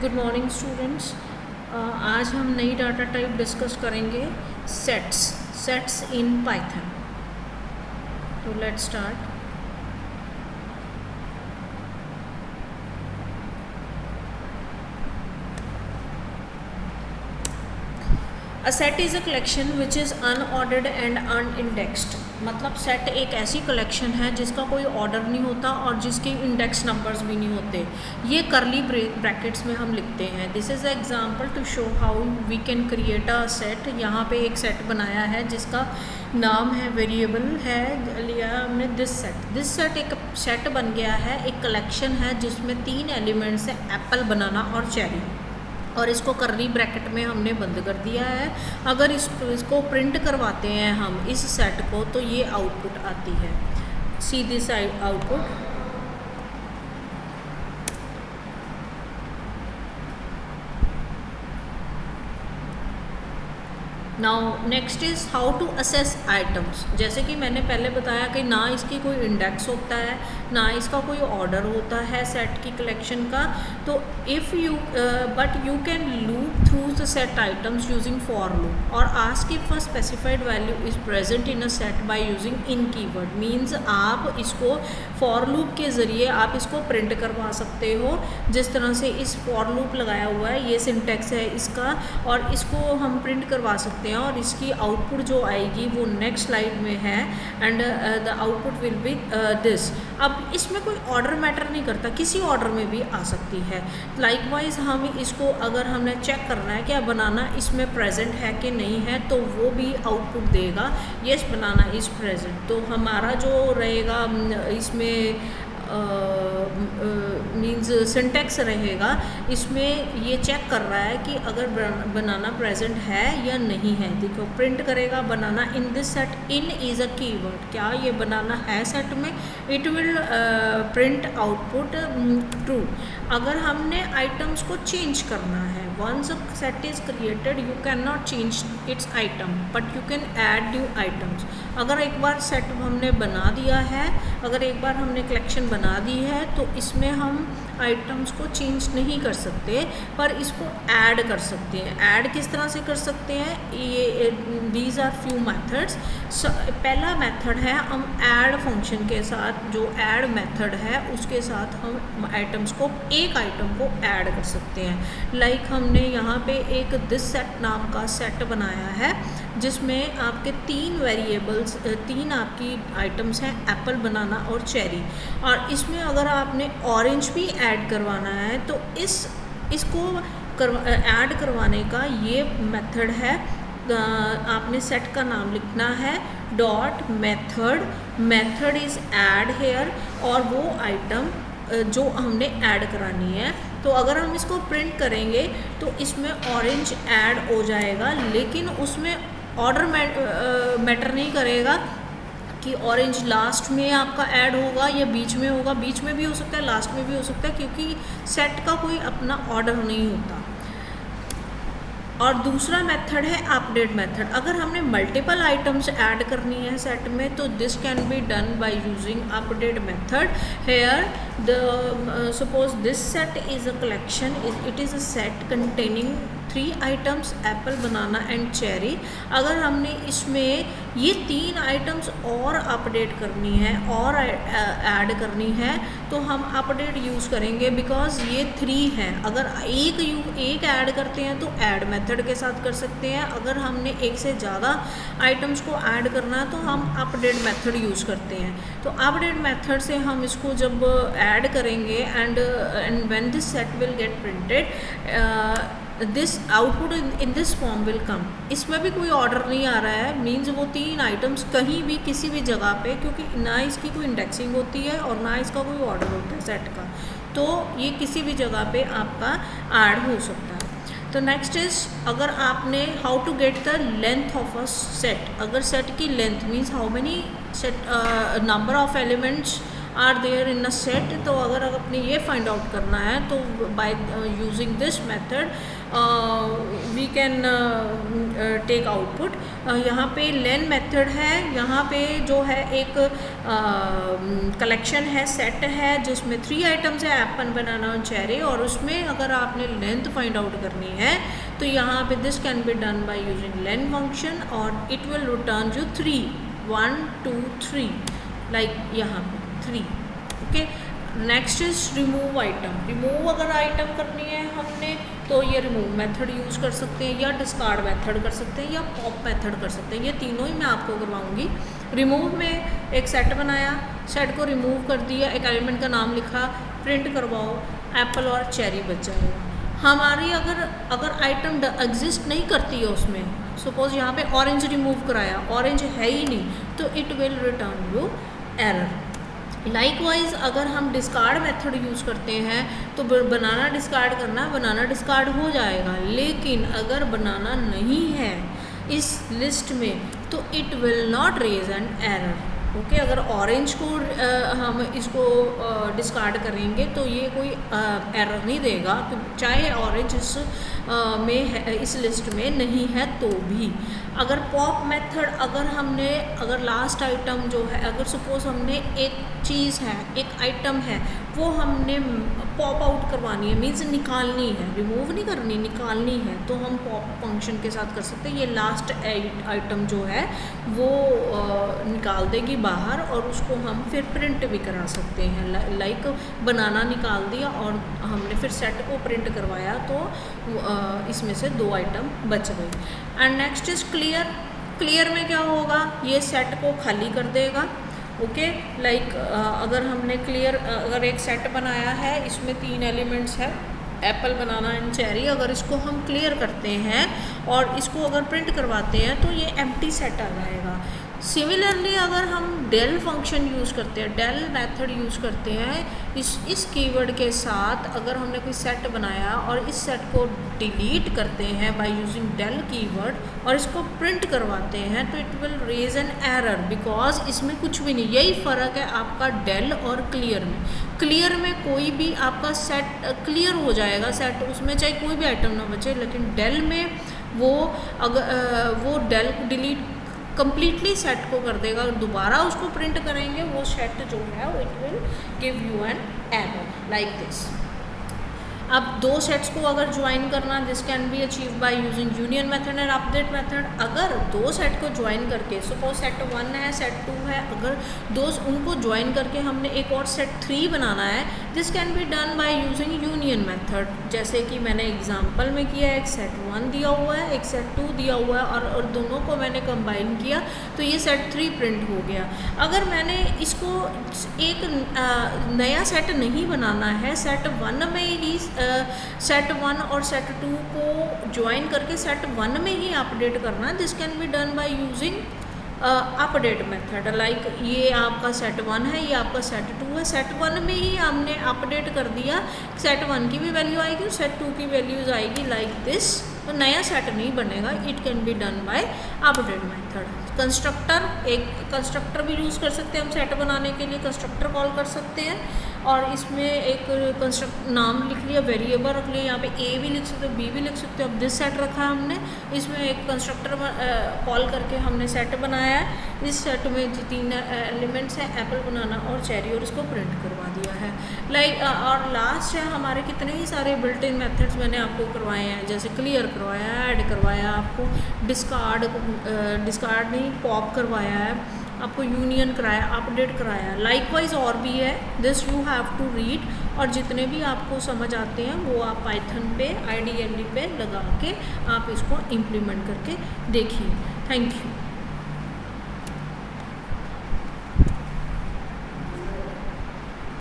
Good morning students. आज हम नई डाटा टाइप डिस्कस करेंगे, सेट्स इन पाइथन। तो let's start. A set is a collection which is unordered and unindexed. मतलब set एक ऐसी कलेक्शन है जिसका कोई ऑर्डर नहीं होता और जिसके इंडेक्स नंबर्स भी नहीं होते। ये करली ब्रैकेट्स में हम लिखते हैं। This is a example to show how we can create a set. यहाँ पे एक सेट बनाया है जिसका नाम है, वेरिएबल है, लिया हमने दिस सेट एक सेट बन गया है, एक कलेक्शन है जिसमें 3 एलिमेंट्स है, एप्पल, बनाना और चेरी। और इसको करली ब्रैकेट में हमने बंद कर दिया है। अगर इसको प्रिंट करवाते हैं हम इस सेट को, तो ये आउटपुट आती है। See this output. Now next is how to access items. जैसे कि मैंने पहले बताया कि ना इसकी कोई इंडेक्स होता है, ना इसका कोई ऑर्डर होता है सेट की कलेक्शन का। तो if you but you can loop through the set items using for loop और ask if a specified value is present in a set by using in keyword. Means आप इसको for loop के ज़रिए आप इसको print करवा सकते हो। जिस तरह से इस फॉर लूप लगाया हुआ है, ये सिंटेक्स है इसका, और इसको हम प्रिंट करवा सकते हैं और इसकी आउटपुट जो आएगी वो नेक्स्ट स्लाइड में है। And the output will be this. अब इसमें कोई ऑर्डर मैटर नहीं करता, किसी ऑर्डर में भी आ सकती है। लाइकवाइज हम इसको अगर हमने चेक करना है क्या बनाना इसमें प्रेजेंट है कि नहीं है, तो वो भी आउटपुट देगा, यस बनाना इज़ प्रेजेंट। तो हमारा जो रहेगा इसमें मीन्स सिंटेक्स रहेगा, इसमें ये चेक कर रहा है कि अगर बनाना प्रेजेंट है या नहीं है। देखो प्रिंट करेगा banana in this set, in is a keyword. क्या ये बनाना है सेट में? It will print output true. अगर हमने आइटम्स को चेंज करना है, once a set is created you can not change its item but you can add new items. अगर एक बार सेट हमने बना दिया है, अगर एक बार हमने कलेक्शन बना दी है, तो इसमें हम आइटम्स को चेंज नहीं कर सकते, पर इसको ऐड कर सकते हैं। ऐड किस तरह से कर सकते हैं? ये दीज आर फ्यू मेथड्स। पहला मेथड है हम ऐड फंक्शन के साथ, जो ऐड मेथड है उसके साथ हम आइटम्स को, एक आइटम को ऐड कर सकते हैं। लाइक हमने यहाँ पे एक दिस सेट नाम का सेट बनाया है जिसमें आपके 3 वेरिएबल्स, 3 आपकी आइटम्स हैं, एप्पल, बनाना और चेरी। और इसमें अगर आपने ऑरेंज भी ऐड करवाना है तो इसको ऐड करवाने का ये मेथड है। आपने सेट का नाम लिखना है dot method is add here, और वो आइटम जो हमने ऐड करानी है। तो अगर हम इसको प्रिंट करेंगे तो इसमें ऑरेंज ऐड हो जाएगा, लेकिन उसमें ऑर्डर मैटर नहीं करेगा कि ऑरेंज लास्ट में आपका ऐड होगा या बीच में होगा। बीच में भी हो सकता है, लास्ट में भी हो सकता है, क्योंकि सेट का कोई अपना ऑर्डर नहीं होता। और दूसरा मेथड है अपडेट मेथड। अगर हमने मल्टीपल आइटम्स ऐड करनी है सेट में, तो this can be done by using update method. Here the suppose this set is a collection, it is a set containing 3 items, apple, banana and cherry. अगर हमने इसमें ये 3 आइटम्स और update करनी है और ऐड करनी है, तो हम अपडेट यूज़ करेंगे, बिकॉज ये 3 हैं। अगर एक ऐड करते हैं तो ऐड मेथड के साथ कर सकते हैं। अगर हमने एक से ज़्यादा आइटम्स को ऐड करना है तो हम अपडेट मेथड यूज़ करते हैं। तो अपडेट मेथड से हम इसको जब ऐड करेंगे and when this set will get printed, this output in this form will come. इसमें भी कोई ऑर्डर नहीं आ रहा है, मीन्स वो 3 आइटम्स कहीं भी किसी भी जगह पे, क्योंकि ना इसकी कोई इंडेक्सिंग होती है और ना इसका कोई ऑर्डर होता है सेट का, तो ये किसी भी जगह पे आपका ऐड हो सकता है। तो नेक्स्ट इज, अगर आपने how to get the length of a set. अगर सेट की length means how many set number of elements are there in a set. तो अगर अपने ये फाइंड आउट करना है तो by using this method we can take output. यहाँ पे लेन मेथड है, यहाँ पे जो है एक कलेक्शन है, सेट है जिसमें 3 आइटम्स है, एप्पल, बनाना और चेरी, और उसमें अगर आपने लेंथ फाइंड आउट करनी है तो यहाँ पे this can be done by using len function और it will return you 3, 1 2 3, like यहाँ पे 3। Okay, next is remove item. Remove अगर आइटम करनी है हमने तो ये रिमूव मेथड यूज़ कर सकते हैं, या डिस्कार्ड मेथड कर सकते हैं, या पॉप मेथड कर सकते हैं। ये तीनों ही मैं आपको करवाऊंगी। रिमूव में एक सेट बनाया, सेट को रिमूव कर दिया, एक एलिमेंट का नाम लिखा, प्रिंट करवाओ, एप्पल और चेरी बच जाएगा। हमारी अगर आइटम एग्जिस्ट नहीं करती है उसमें, सपोज यहाँ पे ऑरेंज रिमूव कराया, ऑरेंज है ही नहीं, तो it will return you error. Likewise अगर हम डिस्कार्ड मेथड यूज़ करते हैं तो बनाना डिस्कार्ड करना, बनाना डिस्कार्ड हो जाएगा। लेकिन अगर बनाना नहीं है इस लिस्ट में तो it will not raise an error. Okay, अगर ऑरेंज को हम इसको डिस्कार्ड करेंगे तो ये कोई एरर नहीं देगा, चाहे ऑरेंज इस में है, इस लिस्ट में नहीं है तो भी। अगर पॉप मेथड अगर लास्ट आइटम जो है, अगर सपोज हमने एक चीज़ है, एक आइटम है, वो हमने पॉप आउट करवानी है, मीन्स निकालनी है, रिमूव नहीं करनी, निकालनी है, तो हम पॉप फंक्शन के साथ कर सकते हैं। ये लास्ट आइटम जो है वो निकाल देगी बाहर और उसको हम फिर प्रिंट भी करा सकते हैं। लाइक बनाना निकाल दिया और हमने फिर सेट को प्रिंट करवाया तो इसमें से 2 आइटम बच गए। And next is clear. Clear में क्या होगा, ये सेट को खाली कर देगा। ओके, लाइक अगर हमने अगर एक सेट बनाया है, इसमें 3 एलिमेंट्स है, एप्पल, बनाना एंड चेरी, अगर इसको हम क्लियर करते हैं और इसको अगर प्रिंट करवाते हैं तो ये एम्प्टी सेट आ जाएगा। सिमिलरली अगर हम डेल फंक्शन यूज़ करते हैं, डेल मेथड यूज़ करते हैं, इस कीवर्ड के साथ अगर हमने कोई सेट बनाया और इस सेट को डिलीट करते हैं बाय यूजिंग डेल कीवर्ड और इसको प्रिंट करवाते हैं तो it will raise an error, because इसमें कुछ भी नहीं। यही फ़र्क है आपका डेल और क्लियर में। क्लियर में कोई भी आपका सेट क्लियर हो जाएगा, सेट उसमें चाहे कोई भी आइटम ना बचे, लेकिन डेल में वो डेल डिलीट कंप्लीटली सेट को कर देगा। और दोबारा उसको प्रिंट करेंगे वो सेट जो है it will give you an error like this. अब 2 सेट्स को अगर ज्वाइन करना, this can be achieve by using union method and update method. अगर 2 सेट को ज्वाइन करके, सपोज सेट 1 है, सेट 2 है, अगर उनको ज्वाइन करके हमने एक और सेट 3 बनाना है, this can be done by using union method. जैसे कि मैंने एग्जांपल में किया, एक सेट 1 दिया हुआ है, एक सेट 2 दिया हुआ है और दोनों को मैंने कंबाइन किया तो ये सेट 3 प्रिंट हो गया। अगर मैंने इसको एक नया सेट नहीं बनाना है, सेट 1 में ही सेट 1 और सेट 2 को ज्वाइन करके सेट 1 में ही अपडेट करना, this can be done by using update method. Like ये आपका सेट 1 है, ये आपका सेट 2 है, सेट 1 में ही हमने अपडेट कर दिया, सेट 1 की भी वैल्यू आएगी, सेट 2 की वैल्यूज आएगी लाइक दिस। तो नया सेट नहीं बनेगा, it can be done bye update method. Constructor भी यूज़ कर सकते हैं हम सेट बनाने के लिए, कंस्ट्रक्टर कॉल कर सकते हैं और इसमें एक नाम लिख लिया, वेरिएबल रख लिया, यहाँ पे ए भी लिख सकते हो, बी भी लिख सकते हो। अब दिस सेट रखा हमने, इसमें एक कंस्ट्रक्टर कॉल करके हमने सेट बनाया है। इस सेट में 3 एलिमेंट्स हैं, एप्पल, बनाना और चेरी, और इसको प्रिंट करवा दिया है। लाइक और लास्ट है हमारे कितने ही सारे बिल्ट इन मेथड्स मैंने आपको करवाए हैं, जैसे क्लियर करवाया, ऐड करवाया, आपको डिस्कार्ड नहीं पॉप करवाया है, आपको यूनियन कराया, अपडेट कराया। लाइकवाइज और भी है, this you have to read, और जितने भी आपको समझ आते हैं वो आप पाइथन पे IDLE पे लगा के आप इसको इम्प्लीमेंट करके देखिए। Thank you.